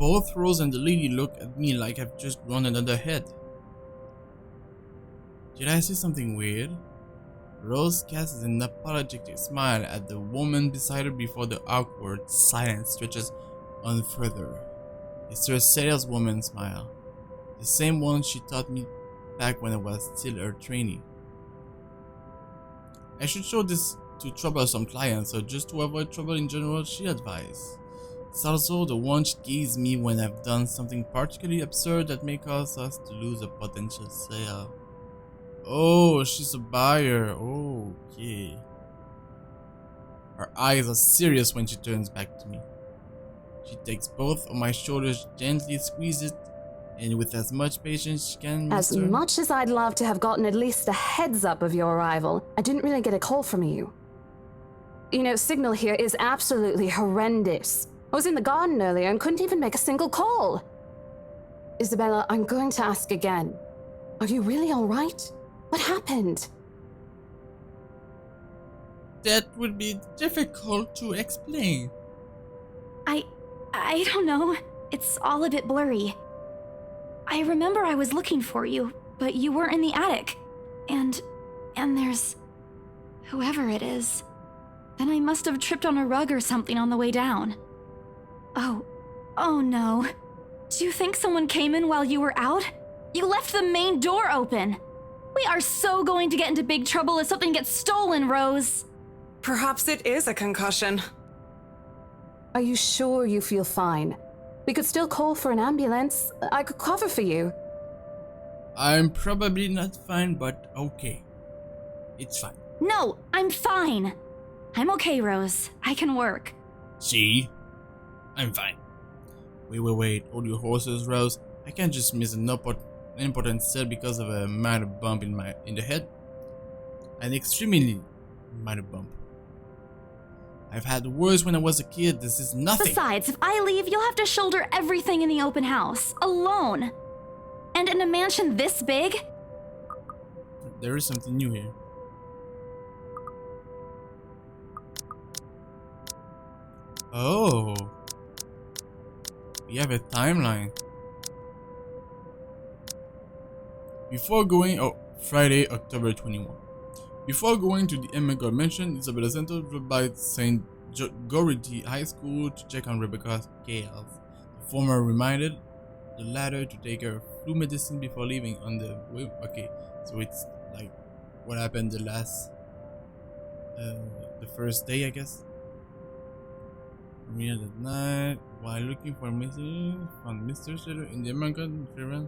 Both Rose and the lady look at me like I've just grown another head. Did I say something weird? Rose casts an apologetic smile at the woman beside her before the awkward silence stretches on further. It's her saleswoman smile, the same one she taught me back when I was still her trainee. I should show this to troublesome clients, or just to avoid trouble in general, she advised. It's also the one she gives me when I've done something particularly absurd that may cause us to lose a potential sale. Oh, she's a buyer. Okay. Her eyes are serious when she turns back to me. She takes both of my shoulders, gently squeezes it, and with as much patience she can, As much as I'd love to have gotten at least a heads up of your arrival, I didn't really get a call from you. You know, signal here is absolutely horrendous. I was in the garden earlier and couldn't even make a single call. Isabella, I'm going to ask again. Are you really all right? What happened? That would be difficult to explain. I don't know. It's all a bit blurry. I remember I was looking for you, but you weren't in the attic. And there's whoever it is. Then I must have tripped on a rug or something on the way down. Oh no. Do you think someone came in while you were out? You left the main door open. We are so going to get into big trouble if something gets stolen, Rose. Perhaps it is a concussion. Are you sure you feel fine? We could still call for an ambulance. I could cover for you. I'm probably not fine, but okay. It's fine. No, I'm fine. I'm okay, Rose. I can work. See? I'm fine. Wait. Hold your horses, Rose. I can't just miss an important sale because of a minor bump in the head. An extremely minor bump. I've had worse when I was a kid. This is nothing. Besides, if I leave, you'll have to shoulder everything in the open house, alone. And in a mansion this big? There is something new here. Oh. We have a timeline. Friday, October 21. Before going to the Emma Mansion, Isabella Center dropped by St. Gority High School to check on Rebecca's scales. The former reminded the latter to take her flu medicine before leaving on the way. Okay, so it's like what happened the first day, I guess. Maria that night, while looking for messages from Mr. Sheller in the American Ferran.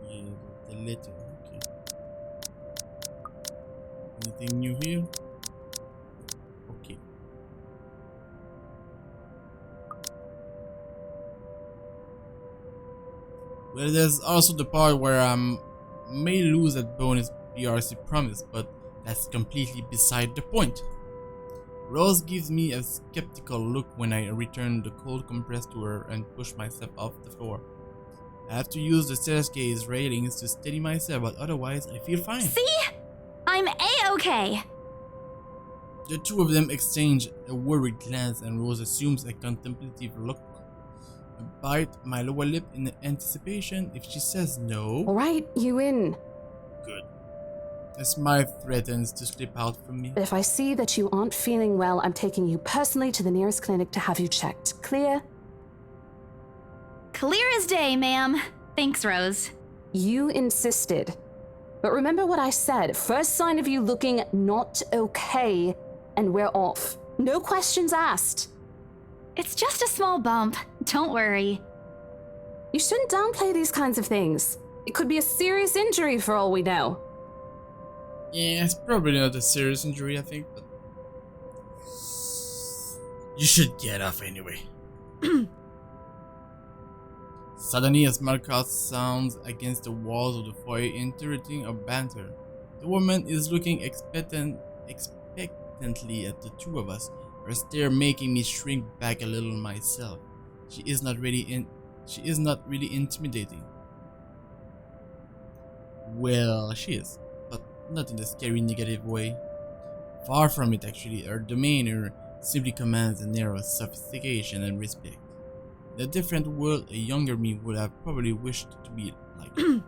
Yeah, the letter. Okay. Anything new here? Okay. Well, there's also the part where I may lose that bonus BRC promise, but that's completely beside the point. Rose gives me a skeptical look when I return the cold compress to her and push myself off the floor. I have to use the staircase railings to steady myself, but otherwise I feel fine. See? I'm A-okay. The two of them exchange a worried glance and Rose assumes a contemplative look. I bite my lower lip in anticipation. If she says no... All right, you in. Good. A smile threatens to slip out from me. But if I see that you aren't feeling well, I'm taking you personally to the nearest clinic to have you checked. Clear? Clear as day, ma'am. Thanks, Rose. You insisted. But remember what I said. First sign of you looking not okay, and we're off. No questions asked. It's just a small bump. Don't worry. You shouldn't downplay these kinds of things. It could be a serious injury for all we know. Yeah, it's probably not a serious injury, I think, but... You should get off anyway. Suddenly, a small crowd sounds against the walls of the foyer, interrupting our banter. The woman is looking expectantly at the two of us, her stare making me shrink back a little myself. She is not really intimidating. Well, she is, but not in a scary negative way. Far from it, actually. Her demeanor simply commands an air of sophistication and respect. In a different world, a younger me would have probably wished to be like it.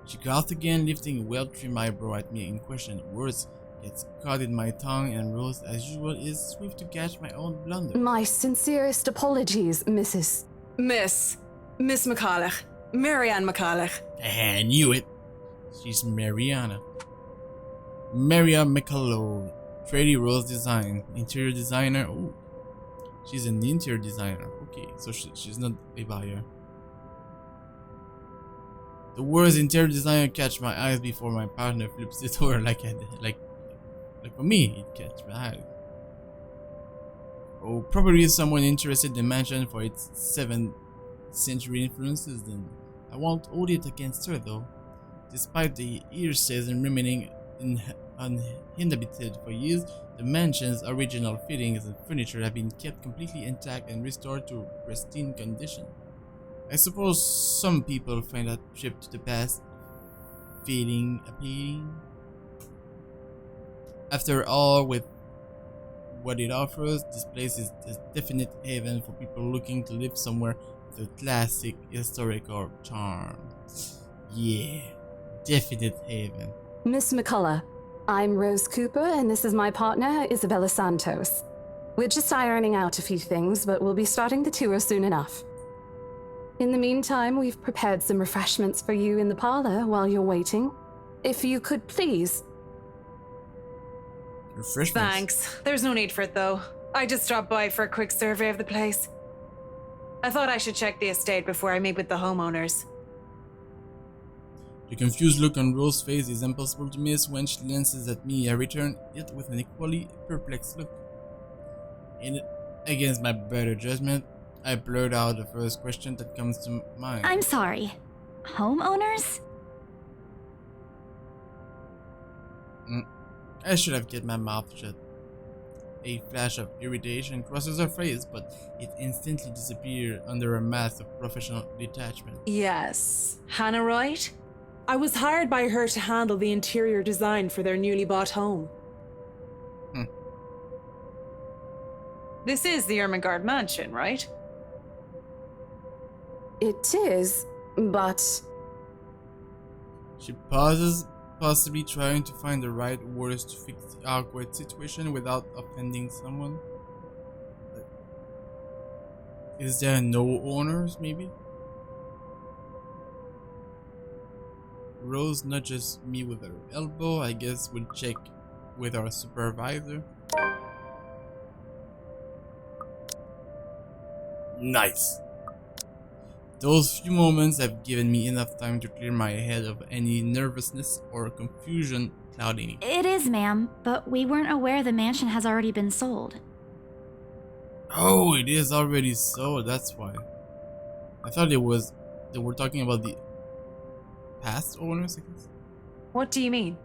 She coughed again, lifting a well-trimmed eyebrow at me in question. Words gets caught in my tongue, and Rose, as usual, is swift to catch my own blunder. My sincerest apologies, Mrs. Miss McCulloch. Marianne McCulloch. I knew it. She's Mariana. Maria McCullough. Tradie Rose Design. Interior designer. Oh, she's an interior designer. Okay, so she's not a buyer. The words interior designer catch my eyes before my partner flips it over like for me, it catch my eyes. Oh, probably someone interested in the mansion for its 7th century influences. Then I won't hold it against her though. Despite the hearsays and remaining uninhabited for years, the mansion's original fittings and furniture have been kept completely intact and restored to pristine condition. I suppose some people find that trip to the past feeling appealing. After all, with what it offers, this place is a definite haven for people looking to live somewhere with a classic historical charm. Yeah, definite haven. Miss McCullough, I'm Rose Cooper, and this is my partner, Isabella Santos. We're just ironing out a few things, but we'll be starting the tour soon enough. In the meantime, we've prepared some refreshments for you in the parlor while you're waiting. If you could please. Refreshments? Thanks. There's no need for it though. I just stopped by for a quick survey of the place. I thought I should check the estate before I meet with the homeowners. The confused look on Rose's face is impossible to miss when she glances at me. I return it with an equally perplexed look. And against my better judgment, I blurt out the first question that comes to mind. I'm sorry. Homeowners? I should have kept my mouth shut. A flash of irritation crosses her face, but it instantly disappeared under a mask of professional detachment. Yes. Hannah Wright? I was hired by her to handle the interior design for their newly bought home. This is the Ermengarde mansion, right? It is, but She pauses, possibly trying to find the right words to fix the awkward situation without offending someone. Is there no owners, maybe? Rose nudges me with her elbow. I guess we'll check with our supervisor. Nice. Those few moments have given me enough time to clear my head of any nervousness or confusion clouding it. It is, ma'am, but we weren't aware the mansion has already been sold. Oh, it is already sold, that's why. I thought they were talking about the past owners, I guess. What do you mean?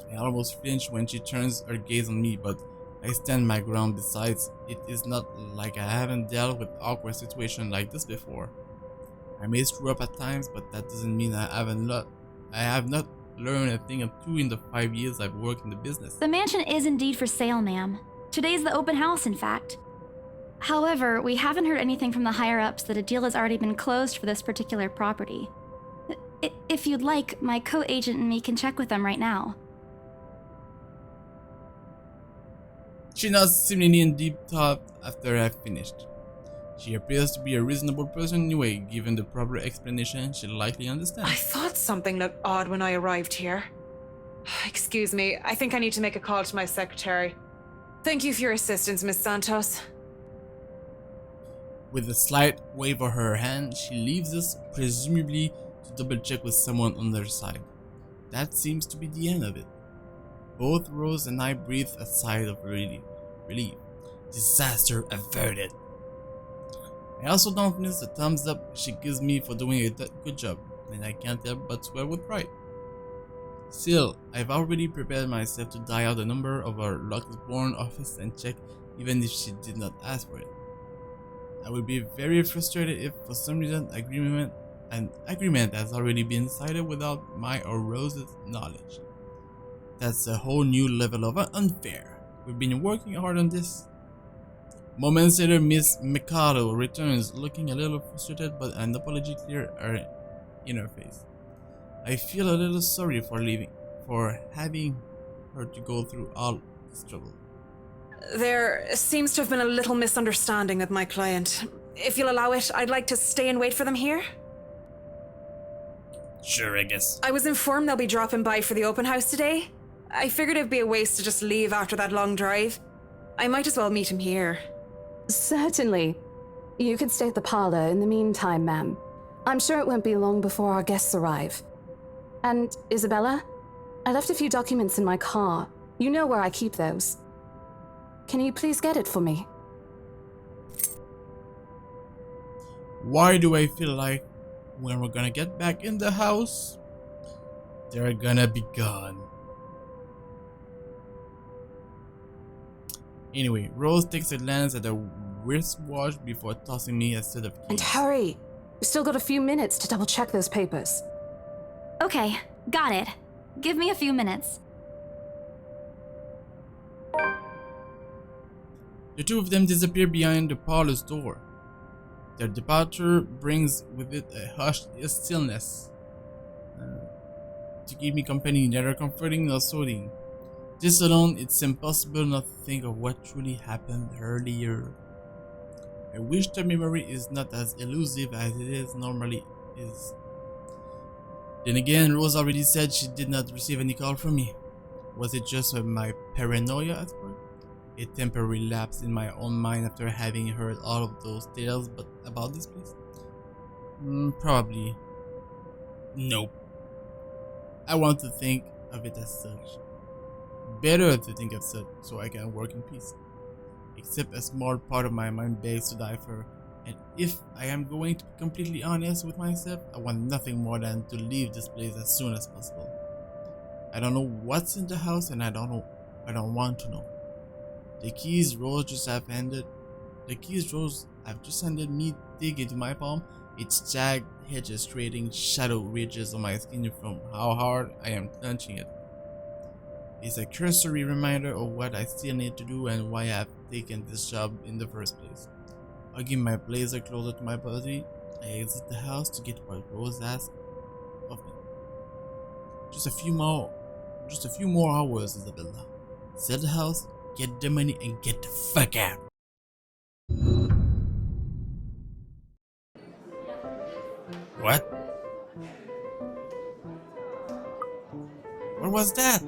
I almost flinch when she turns her gaze on me, but I stand my ground. Besides, it is not like I haven't dealt with awkward situations like this before. I may screw up at times, but that doesn't mean I have not learned a thing or two in the 5 years I've worked in the business. The mansion is indeed for sale, ma'am. Today's the open house, in fact. However, we haven't heard anything from the higher-ups that a deal has already been closed for this particular property. If you'd like, my co-agent and me can check with them right now. She nods seemingly in deep thought after I've finished. She appears to be a reasonable person anyway. Given the proper explanation, she'll likely understand. I thought something looked odd when I arrived here. Excuse me, I think I need to make a call to my secretary. Thank you for your assistance, Miss Santos. With a slight wave of her hand, she leaves us, presumably to double check with someone on their side. That seems to be the end of it. Both Rose and I breathe a sigh of relief. Disaster averted. I also don't miss the thumbs up she gives me for doing a good job, and I can't help but swear with pride. Still, I've already prepared myself to dial the number of our Luxborn office and check, even if she did not ask for it. I would be very frustrated if, for some reason, an agreement has already been decided without my or Rose's knowledge. That's a whole new level of unfair. We've been working hard on this. Moments later, Miss Mikado returns, looking a little frustrated but an apology clear in her face. I feel a little sorry for having her to go through all this trouble. There seems to have been a little misunderstanding with my client. If you'll allow it, I'd like to stay and wait for them here. Sure, I guess. I was informed they'll be dropping by for the open house today. I figured it'd be a waste to just leave after that long drive. I might as well meet him here. Certainly. You can stay at the parlor in the meantime, ma'am. I'm sure it won't be long before our guests arrive. And, Isabella, I left a few documents in my car. You know where I keep those. Can you please get it for me? Why do I feel like when we're gonna get back in the house, they're gonna be gone? Anyway, Rose takes a glance at the wristwatch before tossing me a set of keys. And hurry! We've still got a few minutes to double check those papers. Okay, got it. Give me a few minutes. The two of them disappear behind the parlor's door. Their departure brings with it a hushed stillness to keep me company, neither comforting nor soothing. This alone, it's impossible not to think of what truly happened earlier. I wish the memory is not as elusive as it is normally is. Then again, Rose already said she did not receive any call from me. Was it just my paranoia at work? A temporary lapse in my own mind after having heard all of those tales about this place? Probably. Nope. I want to think of it as such. Better to think of such so I can work in peace. Except a small part of my mind begs to differ, and if I am going to be completely honest with myself, I want nothing more than to leave this place as soon as possible. I don't know what's in the house, and I don't want to know. The keys Rose have just handed me dig into my palm, its jagged edges creating shadow ridges on my skin from how hard I am clenching it. It's a cursory reminder of what I still need to do and why I have taken this job in the first place. Hugging my blazer closer to my body, I exit the house to get what Rose asked of me. Just a few more hours, Isabella. Sell the house, get the money, and get the fuck out. What? What was that?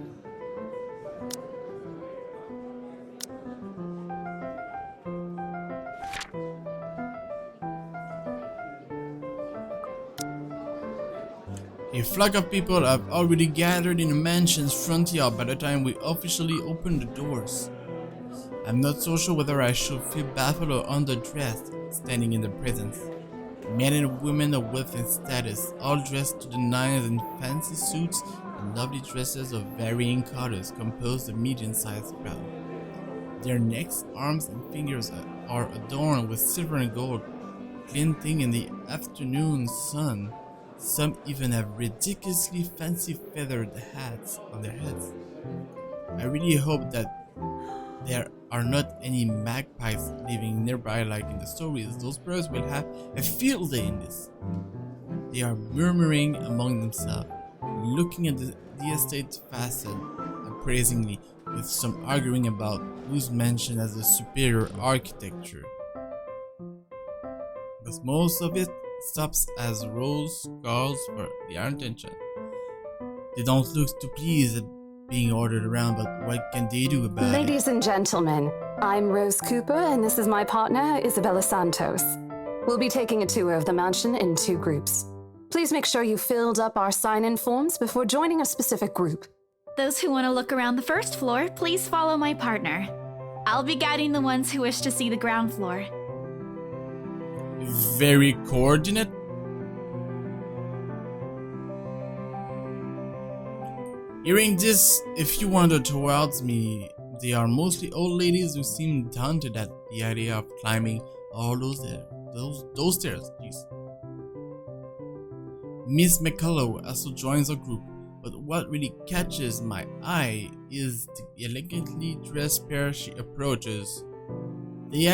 A flock of people have already gathered in the mansion's front yard by the time we officially open the doors. I'm not so sure whether I should feel baffled or underdressed, standing in the presence. Men and women of wealth and status, all dressed to the nines in fancy suits and lovely dresses of varying colors, compose the medium-sized crowd. Their necks, arms, and fingers are adorned with silver and gold, glinting in the afternoon sun. Some even have ridiculously fancy feathered hats on their heads. I really hope that there are not any magpies living nearby like in the stories. Those birds will have a field day in this. They are murmuring among themselves, looking at the estate facade appraisingly, with some arguing about whose mansion has the superior architecture. But most of it stops as Rose calls for their attention. They don't look too pleased at being ordered around, but what can they do about it? Ladies and gentlemen, I'm Rose Cooper, and this is my partner, Isabella Santos. We'll be taking a tour of the mansion in 2 groups. Please make sure you filled up our sign-in forms before joining a specific group. Those who want to look around the first floor, please follow my partner. I'll be guiding the ones who wish to see the ground floor. Very coordinate. Hearing this, a few wandered towards me. They are mostly old ladies who seem daunted at the idea of climbing all those stairs. Geez. Miss McCullough also joins our group, but what really catches my eye is the elegantly dressed pair she approaches. They